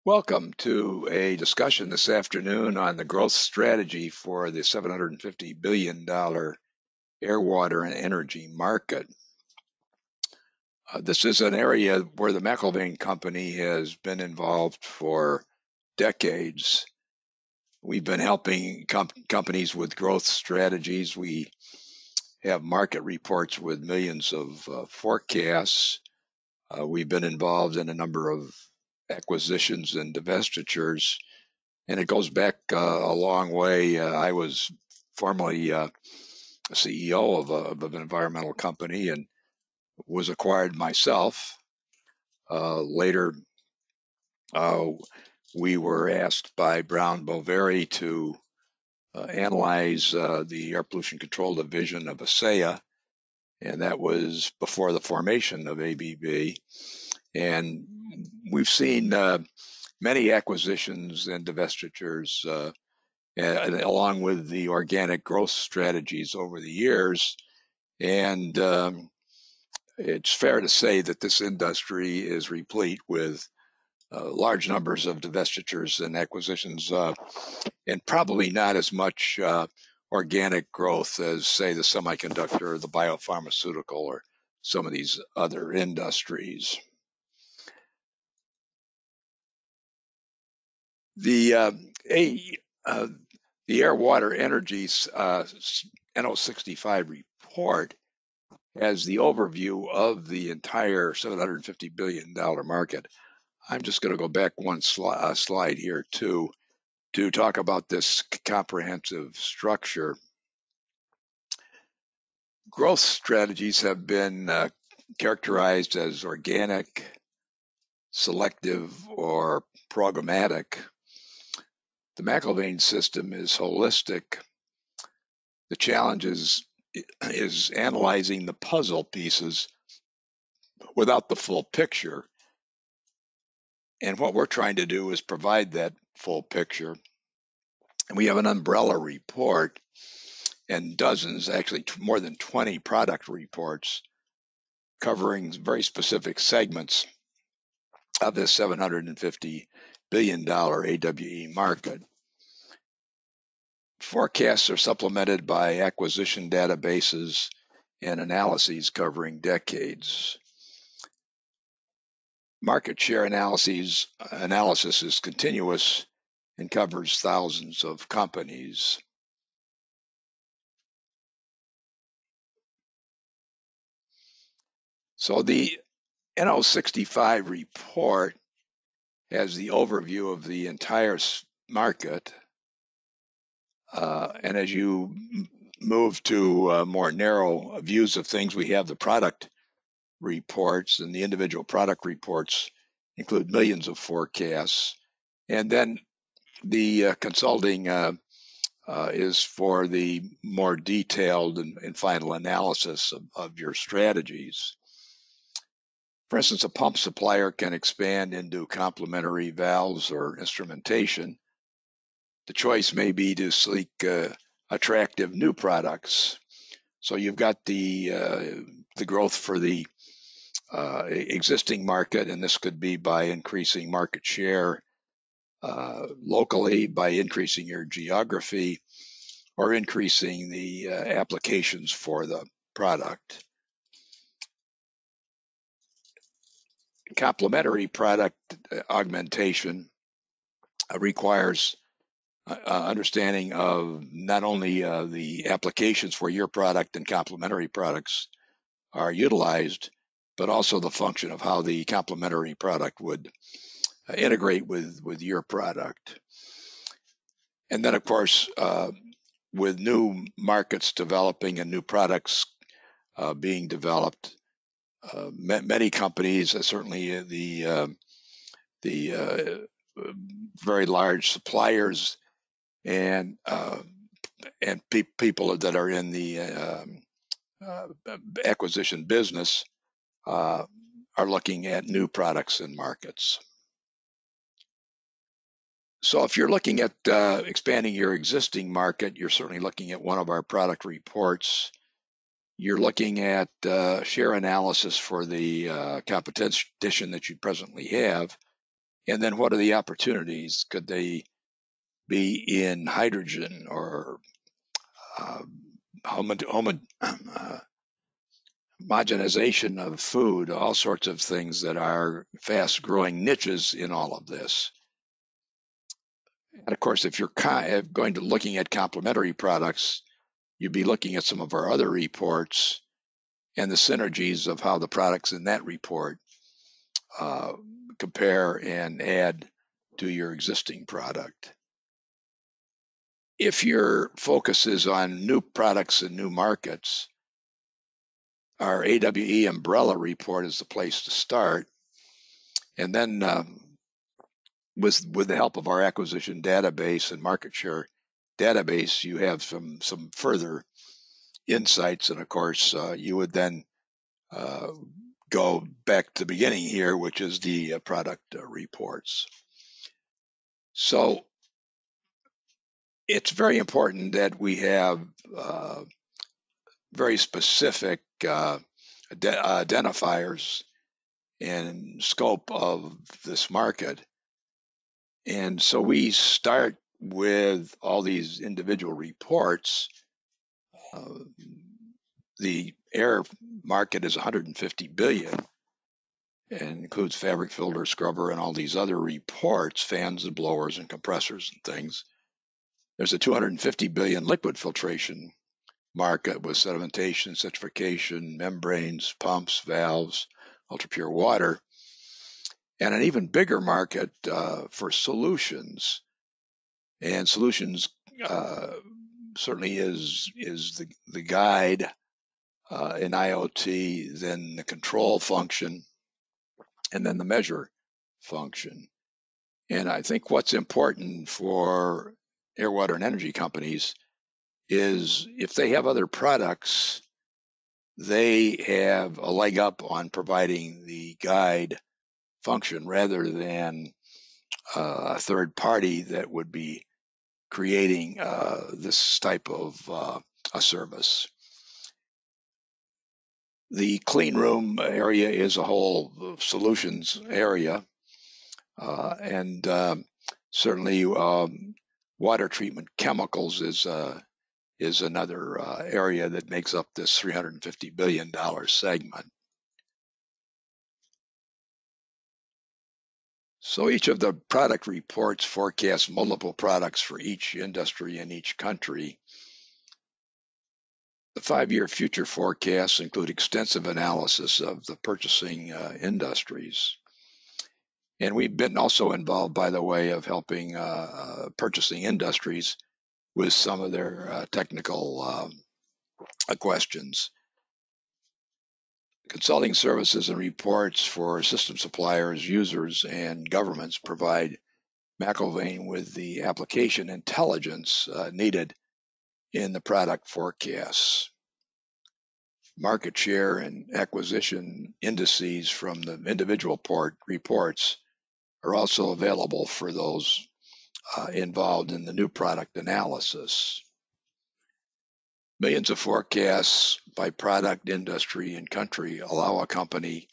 Welcome to a discussion this afternoon on the growth strategy for the $750 billion air, water, and energy market. This is an area where the McIlvaine company has been involved for decades. We've been helping companies with growth strategies. We have market reports with millions of forecasts. We've been involved in a number of acquisitions and divestitures. And it goes back a long way. I was formerly a CEO of an environmental company and was acquired myself. Later, we were asked by Brown Boveri to analyze the air pollution control division of ASEA, and that was before the formation of ABB. And we've seen many acquisitions and divestitures along with the organic growth strategies over the years. And it's fair to say that this industry is replete with large numbers of divestitures and acquisitions, and probably not as much organic growth as, say, the semiconductor or the biopharmaceutical or some of these other industries. The Air, Water, Energy's NO65 report has the overview of the entire $750 billion market. I'm just going to go back one slide here to talk about this comprehensive structure. Growth strategies have been characterized as organic, selective, or programmatic. The McIlvaine system is holistic. The challenge is analyzing the puzzle pieces without the full picture. And what we're trying to do is provide that full picture. And we have an umbrella report and dozens, actually more than 20 product reports covering very specific segments of this $750 billion AWE market. Forecasts are supplemented by acquisition databases and analyses covering decades. Market share analysis is continuous and covers thousands of companies. So the NO65 report has the overview of the entire market. And as you move to more narrow views of things, we have the product reports, and the individual product reports include millions of forecasts. And then the consulting is for the more detailed and final analysis of your strategies. For instance, a pump supplier can expand into complementary valves or instrumentation. The choice may be to seek attractive new products. So you've got the growth for the existing market, and this could be by increasing market share locally, by increasing your geography, or increasing the applications for the product. Complementary product augmentation requires understanding of not only the applications where your product and complementary products are utilized, but also the function of how the complementary product would integrate with your product. And then, of course, with new markets developing and new products being developed, many companies, certainly the very large suppliers and people that are in the acquisition business are looking at new products and markets. So if you're looking at expanding your existing market, you're certainly looking at one of our product reports. You're looking at share analysis for the competition that you presently have. And then what are the opportunities? Could they be in hydrogen or homogenization of food, all sorts of things that are fast growing niches in all of this. And of course, if you're going to looking at complementary products, you'd be looking at some of our other reports and the synergies of how the products in that report compare and add to your existing product. If your focus is on new products and new markets, our AWE umbrella report is the place to start. And then with the help of our acquisition database and market share database, you have some further insights. And of course, you would then go back to the beginning here, which is the product reports. So it's very important that we have very specific identifiers and scope of this market. And so we start with all these individual reports. The air market is 150 billion and includes fabric filter, scrubber, and all these other reports, fans and blowers and compressors and things. There's a 250 billion liquid filtration market with sedimentation, citrification, membranes, pumps, valves, ultra-pure water, and an even bigger market for solutions. And solutions certainly is the guide in IoT, then the control function, and then the measure function. And I think what's important for air, water, and energy companies is if they have other products, they have a leg up on providing the guide function rather than a third party that would be creating this type of a service. The clean room area is a whole solutions area, and certainly water treatment chemicals is another area that makes up this $350 billion segment. So each of the product reports forecasts multiple products for each industry in each country. The 5-year future forecasts include extensive analysis of the purchasing industries. And we've been also involved, by the way, of helping purchasing industries with some of their technical questions. Consulting services and reports for system suppliers, users, and governments provide McIlvaine with the application intelligence needed in the product forecasts. Market share and acquisition indices from the individual reports are also available for those involved in the new product analysis. Millions of forecasts by product, industry, and country allow a company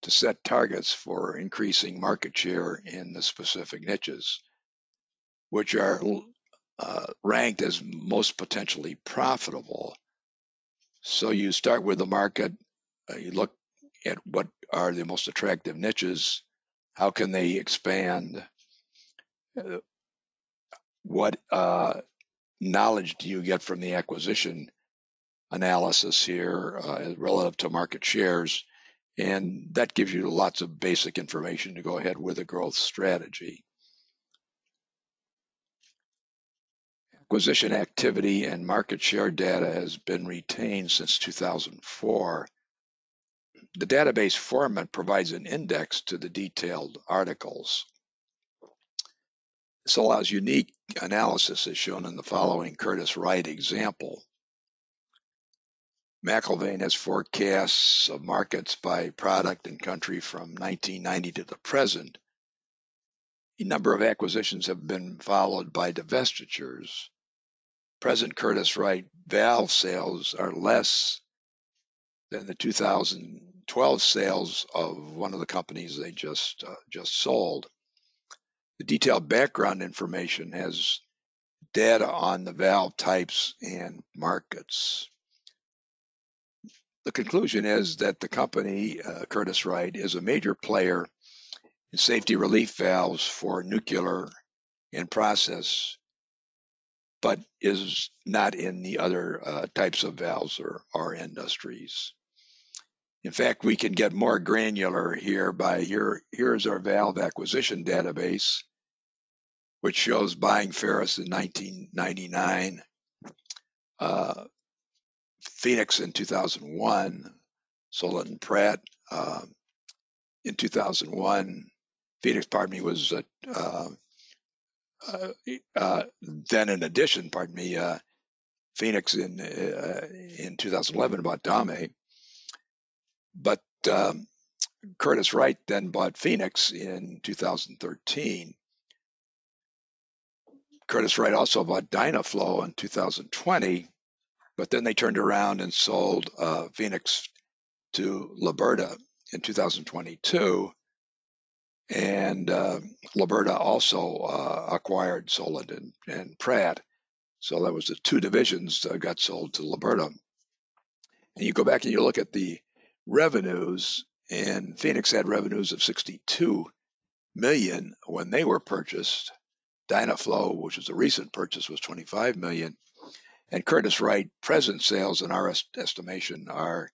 to set targets for increasing market share in the specific niches, which are ranked as most potentially profitable. So you start with the market, you look at what are the most attractive niches, how can they expand, what knowledge do you get from the acquisition analysis here relative to market shares, and that gives you lots of basic information to go ahead with a growth strategy. Acquisition activity and market share data has been retained since 2004. The database format provides an index to the detailed articles. This allows unique analysis as shown in the following Curtis Wright example. McIlvaine has forecasts of markets by product and country from 1990 to the present. A number of acquisitions have been followed by divestitures. Present Curtis Wright valve sales are less than the 2012 sales of one of the companies they just sold. The detailed background information has data on the valve types and markets. The conclusion is that the company, Curtiss-Wright, is a major player in safety relief valves for nuclear and process, but is not in the other types of valves or industries. In fact, we can get more granular here by here's our valve acquisition database, which shows buying Ferris in 1999, Phoenix in 2001, Solent and Pratt in 2001. Phoenix, pardon me, was then in addition, pardon me, Phoenix in 2011 bought Dame, but Curtiss-Wright then bought Phoenix in 2013. Curtiss-Wright also bought Dynaflow in 2020, but then they turned around and sold Phoenix to Liberta in 2022, and Liberta also acquired Solent and Pratt. So that was the two divisions that got sold to Liberta. And you go back and you look at the revenues, and Phoenix had revenues of 62 million when they were purchased. Dynaflow, which was a recent purchase, was 25 million. And Curtiss-Wright present sales in our estimation are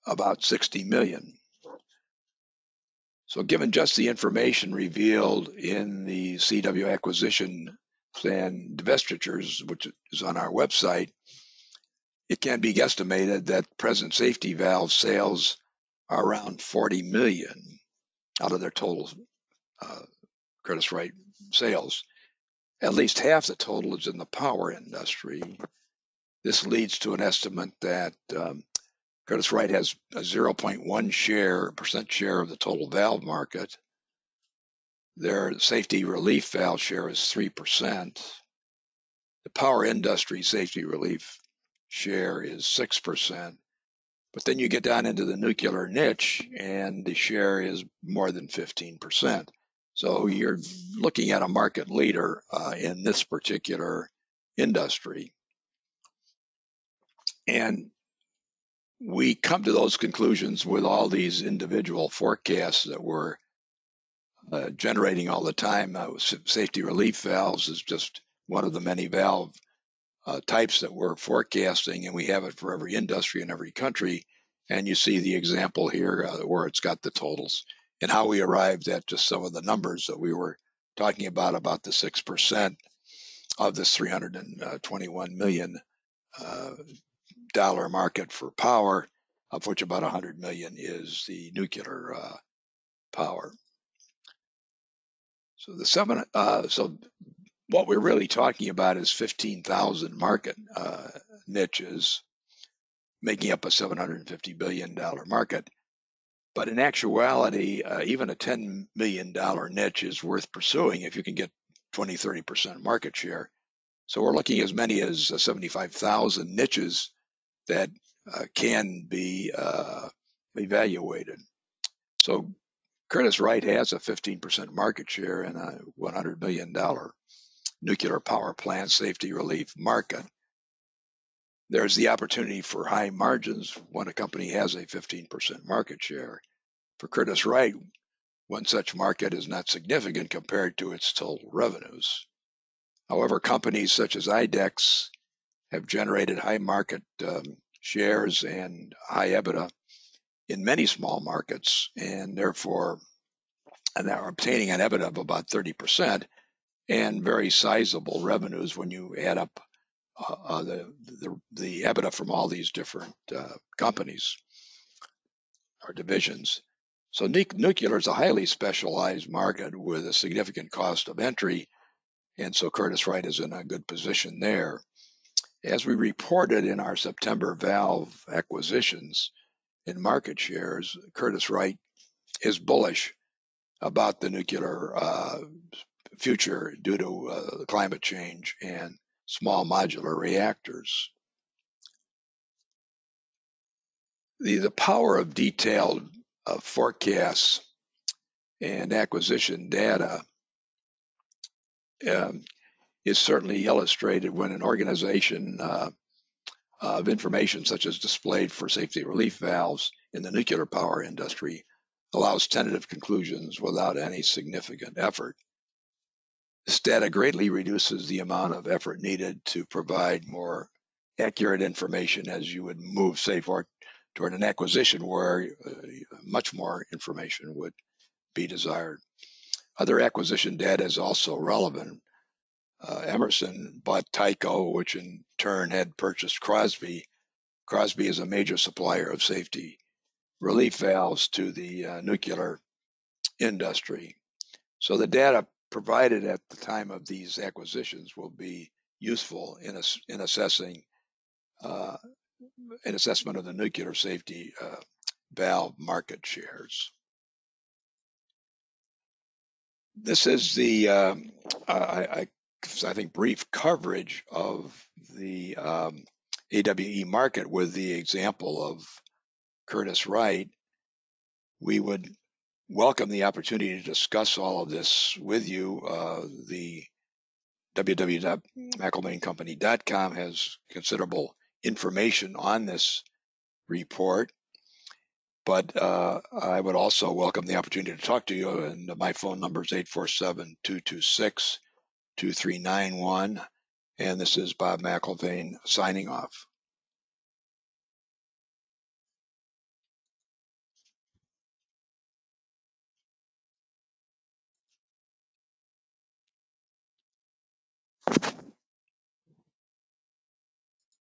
about 60 million. So given just the information revealed in the CW acquisition plan divestitures, which is on our website, it can be guesstimated that present safety valve sales are around 40 million out of their total Curtiss-Wright sales. At least half the total is in the power industry. This leads to an estimate that Curtiss-Wright has a 0.1% share of the total valve market. Their safety relief valve share is 3%. The power industry safety relief share is 6%. But then you get down into the nuclear niche, and the share is more than 15%. So you're looking at a market leader in this particular industry. And we come to those conclusions with all these individual forecasts that we're generating all the time. Safety relief valves is just one of the many valve types that we're forecasting, and we have it for every industry in every country. And you see the example here where it's got the totals and how we arrived at just some of the numbers that we were talking about the 6% of this $321 million dollar market for power, of which about 100 million is the nuclear power. So what we're really talking about is 15,000 market niches, making up a $750 billion market. But in actuality, even a $10 million niche is worth pursuing if you can get 20, 30% market share. So we're looking at as many as 75,000 niches that can be evaluated. So Curtiss-Wright has a 15% market share in a $100 million nuclear power plant safety relief market. There's the opportunity for high margins when a company has a 15% market share. For Curtiss-Wright, when such market is not significant compared to its total revenues. However, companies such as IDEX have generated high market shares and high EBITDA in many small markets, and therefore they're obtaining an EBITDA of about 30% and very sizable revenues when you add up the EBITDA from all these different companies or divisions. So nuclear is a highly specialized market with a significant cost of entry, and so Curtiss-Wright is in a good position there. As we reported in our September valve acquisitions in market shares, Curtiss-Wright is bullish about the nuclear future due to climate change and small modular reactors. The power of detailed forecasts and acquisition data is certainly illustrated when an organization of information such as displayed for safety relief valves in the nuclear power industry allows tentative conclusions without any significant effort. This data greatly reduces the amount of effort needed to provide more accurate information as you would move, say, toward an acquisition where much more information would be desired. Other acquisition data is also relevant. Emerson bought Tyco, which in turn had purchased Crosby. Crosby is a major supplier of safety relief valves to the nuclear industry. So the data provided at the time of these acquisitions will be useful in assessing an assessment of the nuclear safety valve market shares. This is the I think brief coverage of the AWE market with the example of Curtiss-Wright. We would welcome the opportunity to discuss all of this with you. The www.McIlvainecompany.com has considerable information on this report, but I would also welcome the opportunity to talk to you, and my phone number is 847-226-2391, and this is Bob McIlvaine signing off.